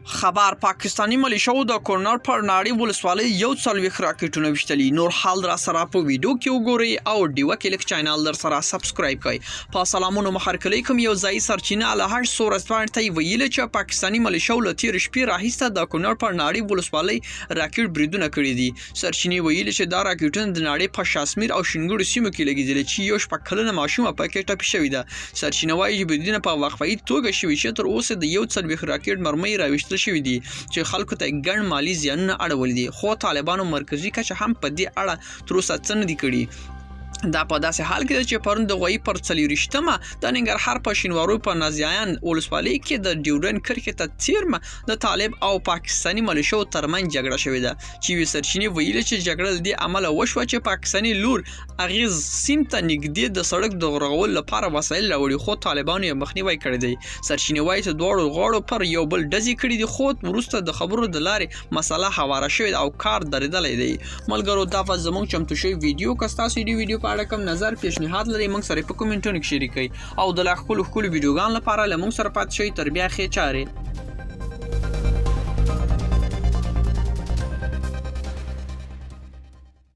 خبر پاکستانی ملیشو د کورنر پر ناړي ولسوالۍ یو څلوېښت راکټونه وشتلي. نور حال را سره په ویډیو کې وګورئ او ډیوه کلیک چینل در سره سبسکرایب کړئ. په سلامونو مخارکلی کوم یو ځای سرچینه له هر سورس باندې ویل چې پاکستانی ملیشو له تیر شپې راهیسته د کورنر پر ناړي ولسوالۍ راکټ بریدونه کړي دي. سرچینې ویل چې دا راکټونه د ناړۍ په شاسمیر او شینګړو سیمو کې لګیدل چې یو شپږ کلنه ماشومه پکې ټپي شوې ده. سرچینه وایي چې بریدونه په وقفه‌ای توګه شوي چې تر اوسه د یو څلوېښت راکټ مرمۍ راویشتل شوي دي چې خلکو ته ګڼ مالی زیانونه اړولي دي، خو طالبانو مرکزي کچه هم په دې اړه تر اوسه څه نه دي کړي. دا په داسې حال کې چې پرون د غوی پر 40مه د ننګرهار په شینوارو په نازیان ولسوالۍ کې د ډیورن کرښې ته څیرمه د طالب او پاکستاني ملیشو ترمنځ جګړه شوې ده چې یوې سرچینې ویلي چې جګړه له دې امله وشوه چې پاکستاني لور اغیز سیم ته نږدې د سړک د غرغولو لپاره وسایل راوړي، خو طالبانو یې مخنیوی کړی دی. سرچینې وایي چې دواړو غاړو پر یو بل ډزې کړي دي، خو وروسته د خبرو د لارې مسله هواره شوې او کار درېدلی دی. ملګرو، دا زموږ چمتو شوی ویډیو که ستاسو دې ویډیو په اړه کوم نظر پیشنهاد لري موږ سره په کومنټونو کې شریک کړئ او د لا ښکلو ویډیوګانو لپاره له موږ سره پاتې شئ. تر بیا ښې چارې.